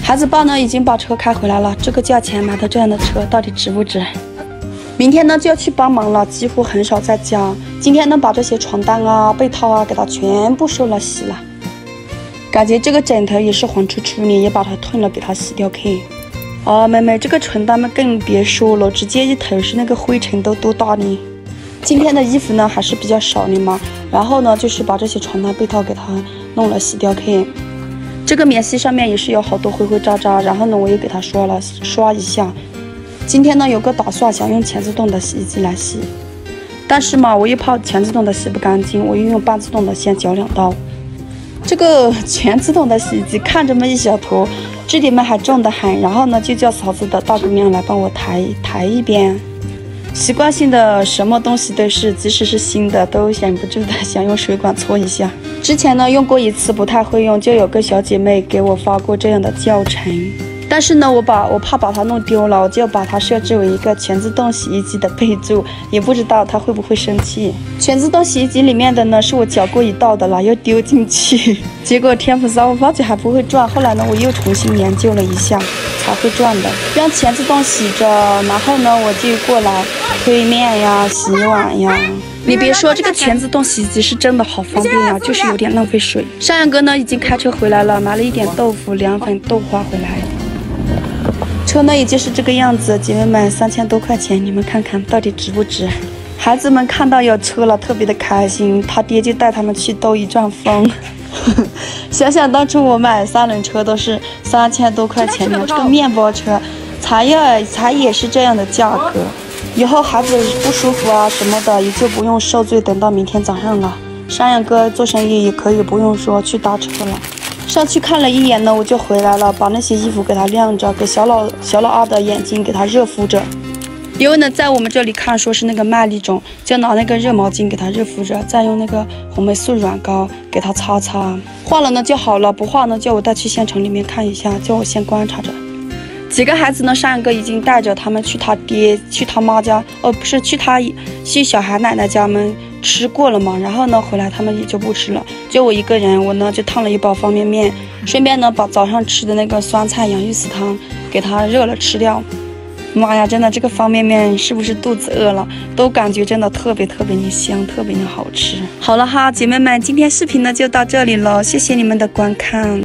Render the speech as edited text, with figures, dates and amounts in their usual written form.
孩子爸呢已经把车开回来了，这个价钱买到这样的车到底值不值？明天呢就要去帮忙了，几乎很少在家。今天呢把这些床单啊、被套啊给它全部收了洗了。感觉这个枕头也是黄出出的，也把它吞了，给它洗掉去。哦，妹妹，这个床单们更别说了，直接一头是那个灰尘都多大呢。今天的衣服呢还是比较少的嘛，然后呢就是把这些床单被套给它弄了洗掉去。这个棉絮上面也是有好多灰灰渣渣，然后呢我也给它刷一下。今天呢有个打算，想用全自动的洗衣机来洗，但是嘛我又怕全自动的洗不干净，我又用半自动的先搅2道。这个全自动的洗衣机看这么一小坨，质地们还重得很，然后呢就叫嫂子的大姑娘来帮我抬一遍。习惯性的什么东西都是，即使是新的都忍不住的想用水管搓一下。之前呢用过一次不太会用，就有个小姐妹给我发过这样的教程，但是呢我怕把它弄丢了，我就把它设置为一个全自动洗衣机的备注，也不知道它会不会生气。全自动洗衣机里面的呢是我搅过一道的了，又丢进去，结果天菩萨，我发觉还不会转，后来呢我又重新研究了一下才会转的。让全自动洗着，然后呢我就过来推面呀、洗碗呀。你别说，这个全自动洗衣机是真的好方便呀，就是有点浪费水。山羊哥呢已经开车回来了，买了一点豆腐、2粉豆花回来。车呢也就是这个样子，姐妹们，3000多块钱，你们看看到底值不值？孩子们看到有车了，特别的开心，他爹就带他们去兜一转风。想想当初我买3轮车都是3000多块钱呢，这个面包车才也是这样的价格。以后孩子不舒服啊什么的，也就不用受罪，等到明天早上了。山羊哥做生意也可以不用说去搭车了。上去看了一眼呢，我就回来了，把那些衣服给他晾着，给小老二的眼睛给他热敷着。因为呢，在我们这里看说是那个麦粒肿，就拿那个热毛巾给他热敷着，再用那个红霉素软膏给他擦擦，化了呢就好了，不化呢叫我带去县城里面看一下，叫我先观察着。几个孩子呢，山羊哥已经带着他们去他爹、去他妈家，不是去小孩奶奶家们吃过了嘛，然后呢回来他们也就不吃了，就我一个人，我呢就烫了一包方便面，顺便呢把早上吃的那个酸菜洋芋丝汤给他热了吃掉。妈呀，真的这个方便面是不是肚子饿了？都感觉真的特别的香，特别的好吃。好了哈，姐妹们，今天视频呢就到这里了，谢谢你们的观看。